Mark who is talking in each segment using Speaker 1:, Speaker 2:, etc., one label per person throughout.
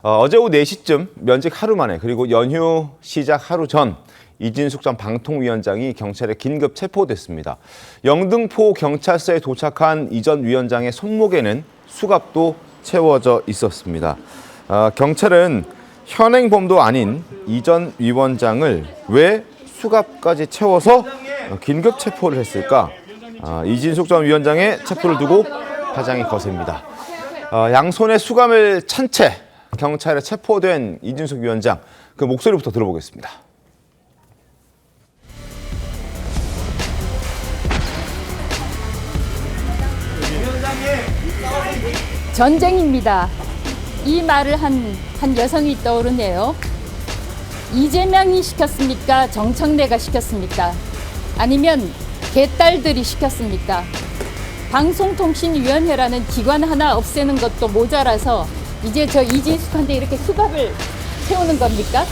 Speaker 1: 어제 오후 4시쯤 면직 하루 만에 그리고 연휴 시작 하루 전 이진숙 전 방통위원장이 경찰에 긴급 체포됐습니다. 영등포 경찰서에 도착한 이 전 위원장의 손목에는 수갑도 채워져 있었습니다. 경찰은 현행범도 아닌 이 전 위원장을 왜 수갑까지 채워서 긴급 체포를 했을까? 이진숙 전 위원장의 체포를 두고 파장이 거셉니다. 양손에 수갑을 찬 채 경찰에 체포된 이진숙 위원장, 그 목소리부터 들어보겠습니다.
Speaker 2: 전쟁입니다. 이 말을 한 여성이 떠오르네요. 이재명이 시켰습니까? 정청래가 시켰습니까? 아니면 개딸들이 시켰습니까? 방송통신위원회라는 기관 하나 없애는 것도 모자라서 이제 저 이진숙한테 이렇게 수갑을 채우는 겁니까?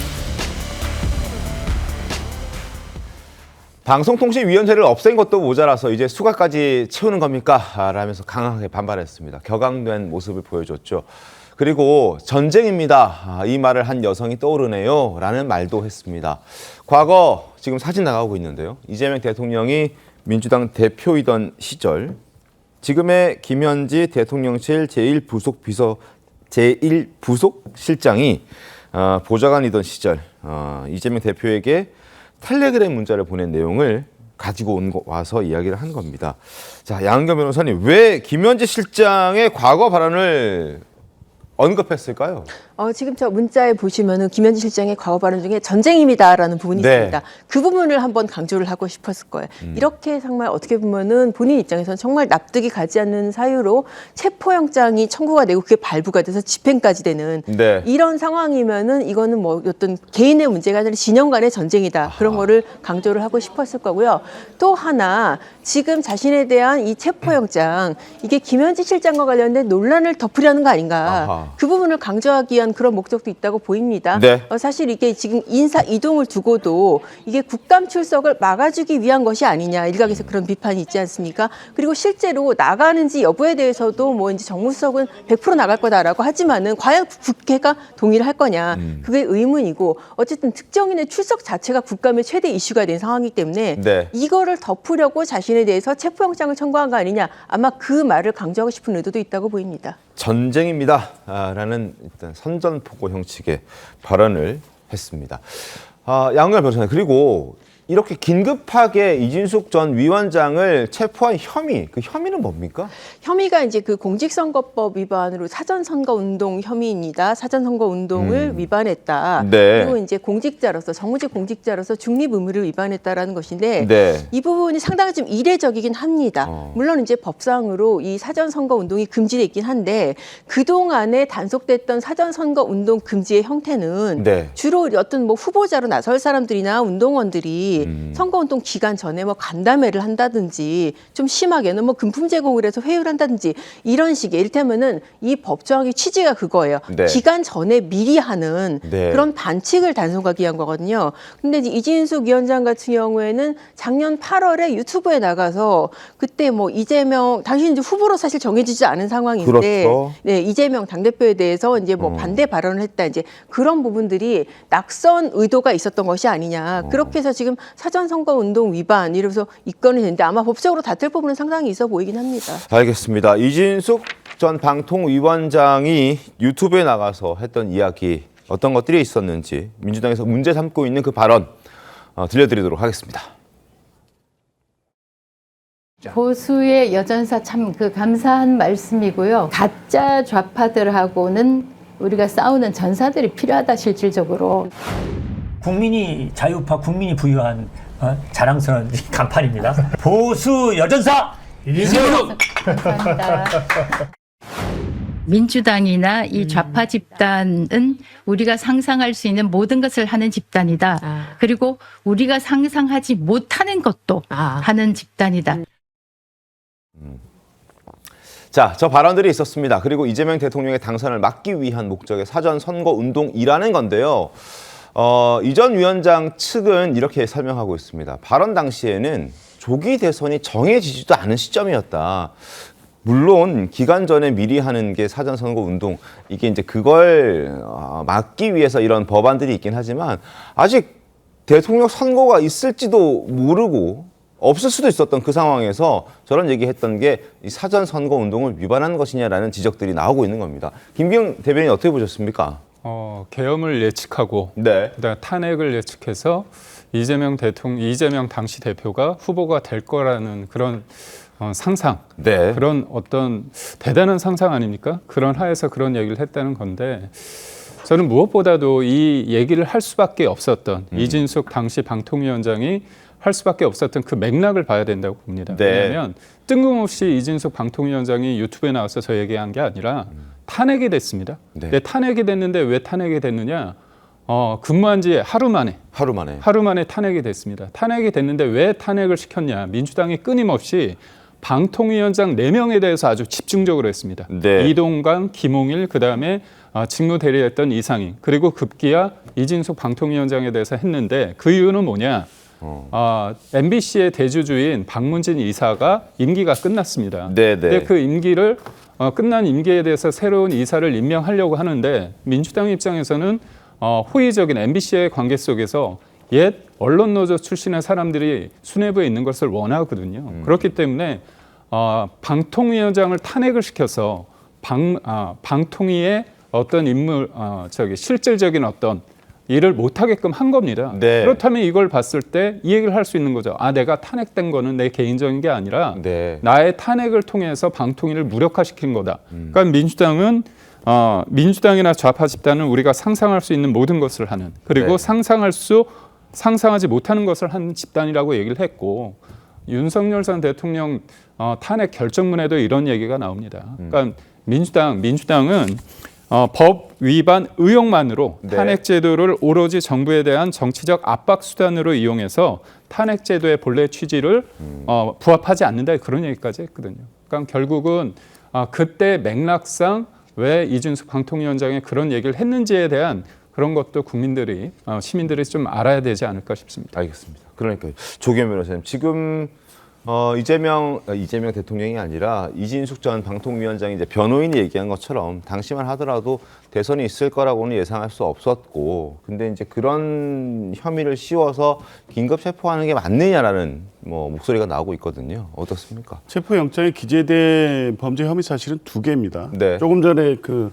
Speaker 1: 방송통신위원회를 없앤 것도 모자라서 이제 수갑까지 채우는 겁니까? 라면서 강하게 반발했습니다. 격앙된 모습을 보여줬죠. 그리고 전쟁입니다. 이 말을 한 여성이 떠오르네요. 라는 말도 했습니다. 과거 지금 사진 나가고 있는데요. 이재명 대통령이 민주당 대표이던 시절 지금의 김현지 대통령실 제1부속실장이 보좌관이던 시절 이재명 대표에게 텔레그램 문자를 보낸 내용을 가지고 와서 이야기를 한 겁니다. 자, 양은경 변호사님, 왜 김현지 실장의 과거 발언을 언급했을까요?
Speaker 3: 지금 저 문자에 보시면은 김현지 실장의 과거 발언 중에 전쟁입니다라는 부분이
Speaker 1: 네.
Speaker 3: 있습니다. 그 부분을 한번 강조를 하고 싶었을 거예요. 이렇게 정말 어떻게 보면은 본인 입장에서는 정말 납득이 가지 않는 사유로 체포영장이 청구가 되고 그게 발부가 돼서 집행까지 되는
Speaker 1: 네.
Speaker 3: 이런 상황이면은 이거는 뭐 어떤 개인의 문제가 아니라 진영 간의 전쟁이다. 그런 거를 강조를 하고 싶었을 거고요. 또 하나 지금 자신에 대한 이 체포영장 이게 김현지 실장과 관련된 논란을 덮으려는 거 아닌가.
Speaker 1: 아하.
Speaker 3: 그 부분을 강조하기 위한 그런 목적도 있다고 보입니다.
Speaker 1: 네.
Speaker 3: 사실 이게 지금 인사 이동을 두고도 이게 국감 출석을 막아주기 위한 것이 아니냐 일각에서 그런 비판이 있지 않습니까? 그리고 실제로 나가는지 여부에 대해서도 뭐 이제 정무수석은 100% 나갈 거다라고 하지만은 과연 국회가 동의를 할 거냐 그게 의문이고 어쨌든 특정인의 출석 자체가 국감의 최대 이슈가 된 상황이기 때문에
Speaker 1: 네.
Speaker 3: 이거를 덮으려고 자신에 대해서 체포영장을 청구한 거 아니냐 아마 그 말을 강조하고 싶은 의도도 있다고 보입니다.
Speaker 1: 전쟁입니다. 라는 일단 선전포고 형식의 발언을 했습니다. 양은경 변호사님, 그리고 이렇게 긴급하게 이진숙 전 위원장을 체포한 혐의, 그 혐의는 뭡니까?
Speaker 3: 혐의가 이제 그 공직선거법 위반으로 사전선거운동 혐의입니다. 사전선거운동을 위반했다.
Speaker 1: 네.
Speaker 3: 그리고 이제 공직자로서 정무직 공직자로서 중립 의무를 위반했다라는 것인데
Speaker 1: 네.
Speaker 3: 이 부분이 상당히 좀 이례적이긴 합니다. 물론 이제 법상으로 이 사전선거운동이 금지돼 있긴 한데 그 동안에 단속됐던 사전선거운동 금지의 형태는
Speaker 1: 네.
Speaker 3: 주로 어떤 뭐 후보자로 나설 사람들이나 운동원들이 선거운동 기간 전에 뭐 간담회를 한다든지 좀 심하게는 뭐 금품 제공을 해서 회유를 한다든지 이런 식의 이를테면은 이 법조항의 취지가 그거예요.
Speaker 1: 네.
Speaker 3: 기간 전에 미리 하는
Speaker 1: 네.
Speaker 3: 그런 반칙을 단속하기 위한 거거든요. 근데 이제 이진숙 위원장 같은 경우에는 작년 8월에 유튜브에 나가서 그때 뭐 이재명 당시 이제 후보로 사실 정해지지 않은 상황인데
Speaker 1: 그렇죠.
Speaker 3: 네, 이재명 당대표에 대해서 이제 뭐 반대 발언을 했다. 이제 그런 부분들이 낙선 의도가 있었던 것이 아니냐. 그렇게 해서 지금 사전선거운동 위반 이러면서 입건이 됐는데 아마 법적으로 다툴 부분은 상당히 있어 보이긴 합니다.
Speaker 1: 알겠습니다. 이진숙 전 방통위원장이 유튜브에 나가서 했던 이야기, 어떤 것들이 있었는지 민주당에서 문제 삼고 있는 그 발언 들려드리도록 하겠습니다.
Speaker 2: 보수의 여전사 참 그 감사한 말씀이고요. 가짜 좌파들하고는 우리가 싸우는 전사들이 필요하다 실질적으로.
Speaker 4: 국민이 자유파, 국민이 부여한 자랑스러운 간판입니다. 보수 여전사 이재명.
Speaker 2: 감사합니다. 민주당이나 이 좌파 집단은 우리가 상상할 수 있는 모든 것을 하는 집단이다. 그리고 우리가 상상하지 못하는 것도 하는 집단이다.
Speaker 1: 자, 저 발언들이 있었습니다. 그리고 이재명 대통령의 당선을 막기 위한 목적의 사전 선거 운동이라는 건데요. 이 전 위원장 측은 이렇게 설명하고 있습니다. 발언 당시에는 조기 대선이 정해지지도 않은 시점이었다. 물론 기간 전에 미리 하는 게 사전선거 운동 이게 이제 그걸 막기 위해서 이런 법안들이 있긴 하지만 아직 대통령 선거가 있을지도 모르고 없을 수도 있었던 그 상황에서 저런 얘기했던 게 이 사전선거 운동을 위반한 것이냐라는 지적들이 나오고 있는 겁니다. 김기현 대변인 어떻게 보셨습니까?
Speaker 5: 계엄을 예측하고
Speaker 1: 네.
Speaker 5: 그다음에 탄핵을 예측해서 이재명 당시 대표가 후보가 될 거라는 그런 상상,
Speaker 1: 네.
Speaker 5: 그런 어떤 대단한 상상 아닙니까? 그런 하에서 그런 얘기를 했다는 건데 저는 무엇보다도 이 얘기를 할 수밖에 없었던 이진숙 당시 방통위원장이 할 수밖에 없었던 그 맥락을 봐야 된다고 봅니다.
Speaker 1: 네.
Speaker 5: 왜냐하면 뜬금없이 이진숙 방통위원장이 유튜브에 나와서 저 얘기한 게 아니라 탄핵이 됐습니다.
Speaker 1: 네.
Speaker 5: 근데 탄핵이 됐는데 왜 탄핵이 됐느냐? 근무한 지 하루 만에 탄핵이 됐습니다. 탄핵이 됐는데 왜 탄핵을 시켰냐? 민주당이 끊임없이 방통위원장 4명에 대해서 아주 집중적으로 했습니다.
Speaker 1: 네.
Speaker 5: 이동관, 김홍일, 그다음에 직무 대리했던 이상인, 그리고 급기야 이진숙 방통위원장에 대해서 했는데 그 이유는 뭐냐? MBC의 대주주인 박문진 이사가 임기가 끝났습니다.
Speaker 1: 네, 네.
Speaker 5: 근데 그 임기를 끝난 임기에 대해서 새로운 이사를 임명하려고 하는데 민주당 입장에서는 호의적인 MBC의 관계 속에서 옛 언론 노조 출신의 사람들이 수뇌부에 있는 것을 원하거든요. 그렇기 때문에 방통위원장을 탄핵을 시켜서 방통위의 어떤 인물, 실질적인 어떤 일을 못하게끔 한 겁니다.
Speaker 1: 네.
Speaker 5: 그렇다면 이걸 봤을 때 이 얘기를 할 수 있는 거죠. 내가 탄핵된 거는 내 개인적인 게 아니라
Speaker 1: 네.
Speaker 5: 나의 탄핵을 통해서 방통위를 무력화시킨 거다. 그러니까 민주당은 민주당이나 좌파 집단은 우리가 상상할 수 있는 모든 것을 하는, 그리고
Speaker 1: 네.
Speaker 5: 상상하지 못하는 것을 하는 집단이라고 얘기를 했고, 윤석열 전 대통령 탄핵 결정문에도 이런 얘기가 나옵니다. 그러니까 민주당은 법 위반 의혹만으로
Speaker 1: 네.
Speaker 5: 탄핵 제도를 오로지 정부에 대한 정치적 압박 수단으로 이용해서 탄핵 제도의 본래 취지를 부합하지 않는다, 그런 얘기까지 했거든요. 그러니까 결국은 그때 맥락상 왜 이준석 방통위원장이 그런 얘기를 했는지에 대한 그런 것도 시민들이 좀 알아야 되지 않을까 싶습니다.
Speaker 1: 알겠습니다. 그러니까 조기현 변호사님, 지금 이재명 대통령이 아니라 이진숙 전 방통위원장이 이제 변호인이 얘기한 것처럼 당시만 하더라도 대선이 있을 거라고는 예상할 수 없었고, 근데 이제 그런 혐의를 씌워서 긴급 체포하는 게 맞느냐라는 목소리가 나오고 있거든요. 어떻습니까?
Speaker 6: 체포영장에 기재된 범죄 혐의 사실은 2개입니다.
Speaker 1: 네.
Speaker 6: 조금 전에 그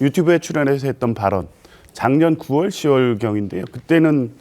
Speaker 6: 유튜브에 출연해서 했던 발언, 작년 9월, 10월경인데요. 그때는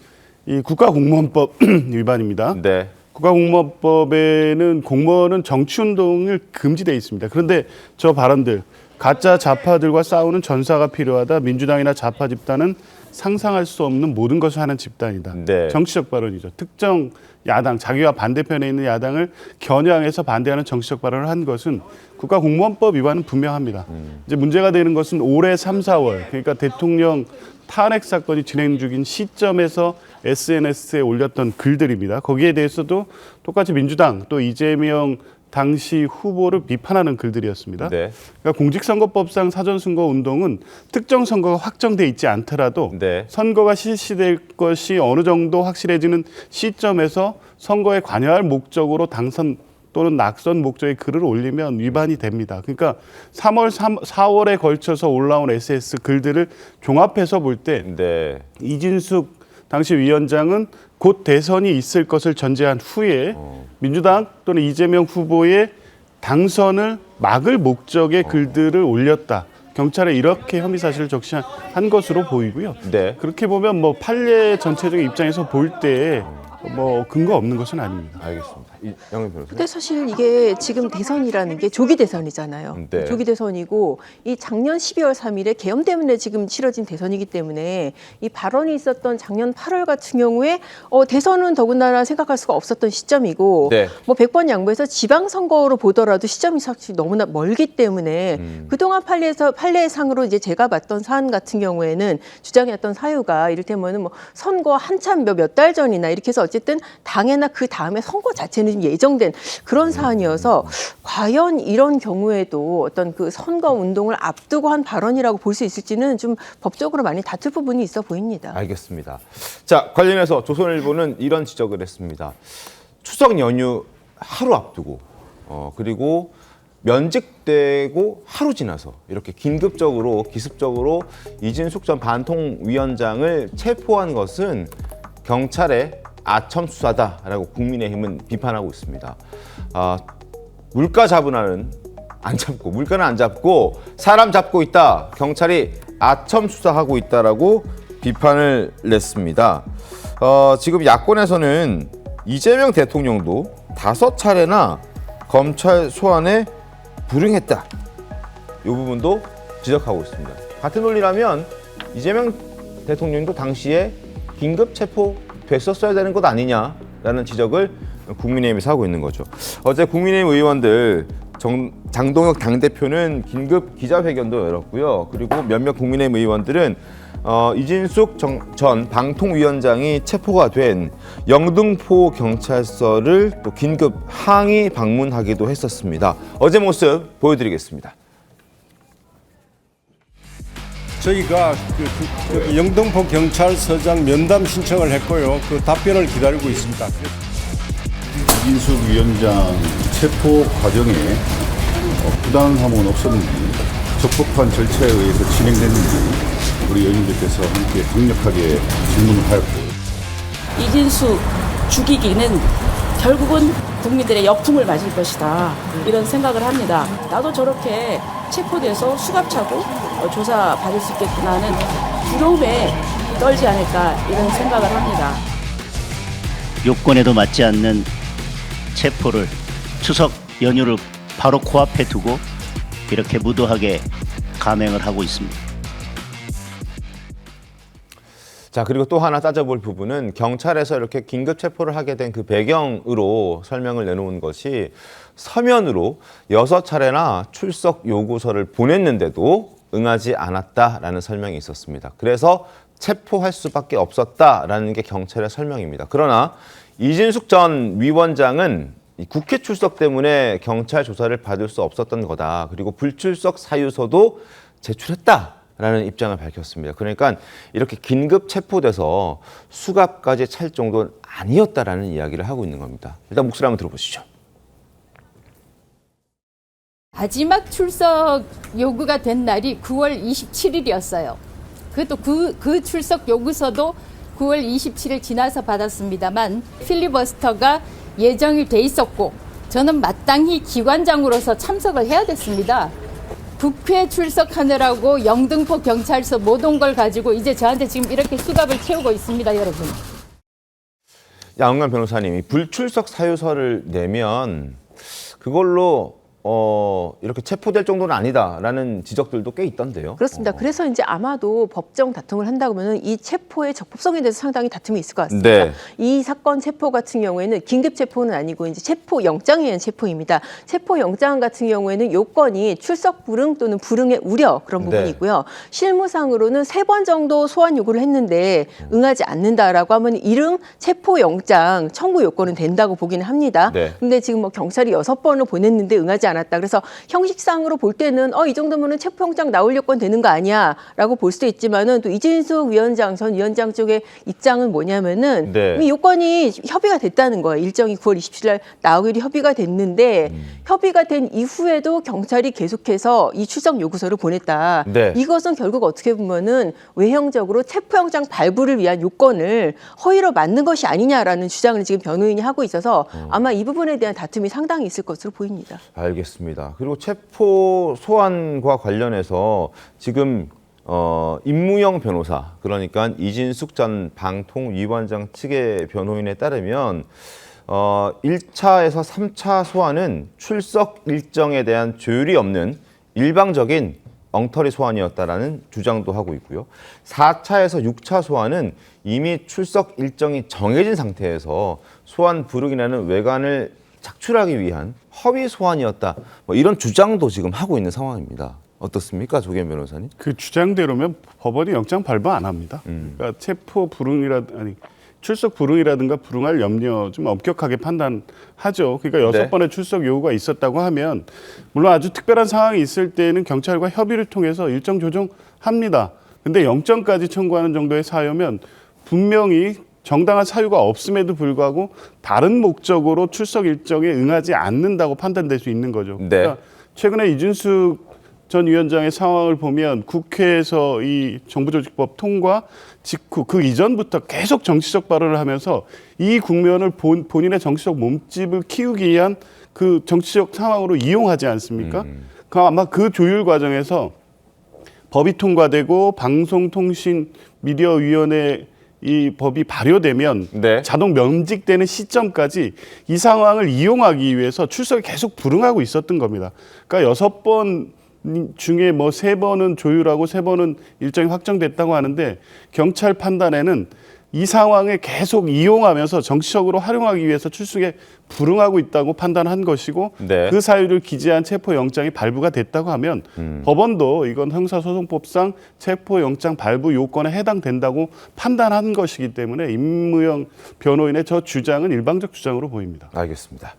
Speaker 6: 이 국가공무원법 위반입니다.
Speaker 1: 네.
Speaker 6: 국가공무원법에는 공무원은 정치운동을 금지되어 있습니다. 그런데 저 발언들, 가짜 좌파들과 싸우는 전사가 필요하다. 민주당이나 좌파 집단은 상상할 수 없는 모든 것을 하는 집단이다.
Speaker 1: 네.
Speaker 6: 정치적 발언이죠. 특정 야당, 자기와 반대편에 있는 야당을 겨냥해서 반대하는 정치적 발언을 한 것은 국가공무원법 위반은 분명합니다. 이제 문제가 되는 것은 올해 3, 4월, 그러니까 대통령 탄핵 사건이 진행 중인 시점에서 SNS에 올렸던 글들입니다. 거기에 대해서도 똑같이 민주당 또 이재명 당시 후보를 비판하는 글들이었습니다.
Speaker 1: 네.
Speaker 6: 그러니까 공직선거법상 사전선거 운동은 특정 선거가 확정돼 있지 않더라도
Speaker 1: 네.
Speaker 6: 선거가 실시될 것이 어느 정도 확실해지는 시점에서 선거에 관여할 목적으로 당선 또는 낙선 목적의 글을 올리면 위반이 됩니다. 그러니까 4월에 걸쳐서 올라온 SS 글들을 종합해서 볼 때
Speaker 1: 네.
Speaker 6: 이진숙 당시 위원장은 곧 대선이 있을 것을 전제한 후에 민주당 또는 이재명 후보의 당선을 막을 목적의 글들을 올렸다. 경찰에 이렇게 혐의 사실을 적시한 것으로 보이고요.
Speaker 1: 네.
Speaker 6: 그렇게 보면 판례 전체적인 입장에서 볼 때 근거 없는 것은 아닙니다.
Speaker 1: 알겠습니다. 양현 변호사님.
Speaker 3: 근데 사실 이게 지금 대선이라는 게 조기 대선이잖아요.
Speaker 1: 네.
Speaker 3: 조기 대선이고 이 작년 12월 3일에 계엄 때문에 지금 치러진 대선이기 때문에 이 발언이 있었던 작년 8월 같은 경우에 대선은 더군다나 생각할 수가 없었던 시점이고
Speaker 1: 네.
Speaker 3: 100번 양보해서 지방선거로 보더라도 시점이 사실 너무나 멀기 때문에 그동안 판례상으로 이제 제가 봤던 사안 같은 경우에는 주장했던 사유가 이를테면은 선거 한참 몇 달 전이나 이렇게 해서 어쨌든 당해나 그 다음에 선거 자체는 좀 예정된 그런 사안이어서 과연 이런 경우에도 어떤 그 선거 운동을 앞두고 한 발언이라고 볼 수 있을지는 좀 법적으로 많이 다툴 부분이 있어 보입니다.
Speaker 1: 알겠습니다. 자, 관련해서 조선일보는 이런 지적을 했습니다. 추석 연휴 하루 앞두고 그리고 면직되고 하루 지나서 이렇게 긴급적으로 기습적으로 이진숙 전 반통위원장을 체포한 것은 경찰의 아첨 수사다라고 국민의힘은 비판하고 있습니다. 물가 잡으라는 안 잡고 물가는 안 잡고 사람 잡고 있다. 경찰이 아첨 수사하고 있다라고 비판을 냈습니다. 지금 야권에서는 이재명 대통령도 5차례나 검찰 소환에 불응했다. 이 부분도 지적하고 있습니다. 같은 논리라면 이재명 대통령도 당시에 긴급 체포됐었어야 되는 것 아니냐라는 지적을 국민의힘에서 하고 있는 거죠. 어제 국민의힘 의원들 장동혁 당대표는 긴급 기자회견도 열었고요. 그리고 몇몇 국민의힘 의원들은 이진숙 전 방통위원장이 체포가 된 영등포 경찰서를 또 긴급 항의 방문하기도 했었습니다. 어제 모습 보여드리겠습니다.
Speaker 7: 저희가 그 영등포 경찰서장 면담 신청을 했고요. 그 답변을 기다리고 있습니다.
Speaker 8: 이진숙 위원장 체포 과정에 부당함은 없었는지 적법한 절차에 의해서 진행됐는지 우리 의원님들께서 함께 강력하게 질문을 하였고
Speaker 9: 이진숙 죽이기는 결국은 국민들의 역풍을 맞을 것이다 이런 생각을 합니다. 나도 저렇게 체포돼서 수갑차고 조사받을 수 있겠구나 하는 두려움에 떨지 않을까 이런 생각을 합니다.
Speaker 10: 요건에도 맞지 않는 체포를 추석 연휴를 바로 코앞에 두고 이렇게 무도하게 감행을 하고 있습니다.
Speaker 1: 자, 그리고 또 하나 따져볼 부분은 경찰에서 이렇게 긴급 체포를 하게 된 그 배경으로 설명을 내놓은 것이 서면으로 6차례나 출석 요구서를 보냈는데도 응하지 않았다라는 설명이 있었습니다. 그래서 체포할 수밖에 없었다라는 게 경찰의 설명입니다. 그러나 이진숙 전 위원장은 국회 출석 때문에 경찰 조사를 받을 수 없었던 거다. 그리고 불출석 사유서도 제출했다라는 입장을 밝혔습니다. 그러니까 이렇게 긴급 체포돼서 수갑까지 찰 정도는 아니었다라는 이야기를 하고 있는 겁니다. 일단 목소리 한번 들어보시죠.
Speaker 11: 마지막 출석 요구가 된 날이 9월 27일이었어요. 그것도 그 출석 요구서도 9월 27일 지나서 받았습니다만 필리버스터가 예정이 돼 있었고 저는 마땅히 기관장으로서 참석을 해야 됐습니다. 국회 출석하느라고 영등포 경찰서 못 온 걸 가지고 이제 저한테 지금 이렇게 수갑을 채우고 있습니다, 여러분.
Speaker 1: 양은관 변호사님이 불출석 사유서를 내면 그걸로 이렇게 체포될 정도는 아니다라는 지적들도 꽤 있던데요.
Speaker 3: 그렇습니다. 그래서 이제 아마도 법정 다툼을 한다고 하면 이 체포의 적법성에 대해서 상당히 다툼이 있을 것 같습니다.
Speaker 1: 네.
Speaker 3: 이 사건 체포 같은 경우에는 긴급 체포는 아니고 이제 체포 영장에 의한 체포입니다. 체포 영장 같은 경우에는 요건이 출석 불응 또는 불응의 우려 그런 부분이
Speaker 1: 네.
Speaker 3: 있고요. 실무상으로는 3번 정도 소환 요구를 했는데 응하지 않는다라고 하면 일응 체포 영장 청구 요건은 된다고 보기는 합니다.
Speaker 1: 네.
Speaker 3: 근데 지금 뭐 경찰이 6번을 보냈는데 응하지 않았다. 그래서 형식상으로 볼 때는 이 정도면은 체포영장 나올 요건 되는 거 아니야라고 볼 수도 있지만은 또 이진숙 위원장 전 위원장 쪽의 입장은 뭐냐면은
Speaker 1: 네.
Speaker 3: 이미 요건이 협의가 됐다는 거예요. 일정이 9월 27일 나오기로 협의가 됐는데 협의가 된 이후에도 경찰이 계속해서 이 출석 요구서를 보냈다.
Speaker 1: 네.
Speaker 3: 이것은 결국 어떻게 보면은 외형적으로 체포영장 발부를 위한 요건을 허위로 만든 것이 아니냐라는 주장을 지금 변호인이 하고 있어서 아마 이 부분에 대한 다툼이 상당히 있을 것으로 보입니다.
Speaker 1: 알겠습니다. 그리고 체포 소환과 관련해서 지금 임무영 변호사, 그러니까 이진숙 전 방통위원장 측의 변호인에 따르면 1차에서 3차 소환은 출석 일정에 대한 조율이 없는 일방적인 엉터리 소환이었다라는 주장도 하고 있고요. 4차에서 6차 소환은 이미 출석 일정이 정해진 상태에서 소환 불응이라는 외관을 착출하기 위한 허위 소환이었다. 뭐 이런 주장도 지금 하고 있는 상황입니다. 어떻습니까, 조계현 변호사님?
Speaker 6: 그 주장대로면 법원이 영장 발부 안 합니다. 그러니까 체포 출석 불응이라든가 불응할 염려 좀 엄격하게 판단하죠. 그러니까 6번의 출석 요구가 있었다고 하면 물론 아주 특별한 상황이 있을 때는 경찰과 협의를 통해서 일정 조정합니다. 근데 영장까지 청구하는 정도의 사유면 분명히 정당한 사유가 없음에도 불구하고 다른 목적으로 출석 일정에 응하지 않는다고 판단될 수 있는 거죠.
Speaker 1: 네.
Speaker 6: 그러니까 최근에 이준숙 전 위원장의 상황을 보면 국회에서 이 정부조직법 통과 직후 그 이전부터 계속 정치적 발언을 하면서 이 국면을 본인의 정치적 몸집을 키우기 위한 그 정치적 상황으로 이용하지 않습니까? 아마 그 조율 과정에서 법이 통과되고 방송통신미디어위원회 이 법이 발효되면
Speaker 1: 네.
Speaker 6: 자동 면직되는 시점까지 이 상황을 이용하기 위해서 출석에 계속 불응하고 있었던 겁니다. 그러니까 6번 중에 뭐 3번은 조율하고 3번은 일정이 확정됐다고 하는데 경찰 판단에는 이 상황에 계속 이용하면서 정치적으로 활용하기 위해서 출석에 불응하고 있다고 판단한 것이고
Speaker 1: 네.
Speaker 6: 그 사유를 기재한 체포영장이 발부가 됐다고 하면 법원도 이건 형사소송법상 체포영장 발부 요건에 해당된다고 판단한 것이기 때문에 임무영 변호인의 저 주장은 일방적 주장으로 보입니다.
Speaker 1: 알겠습니다.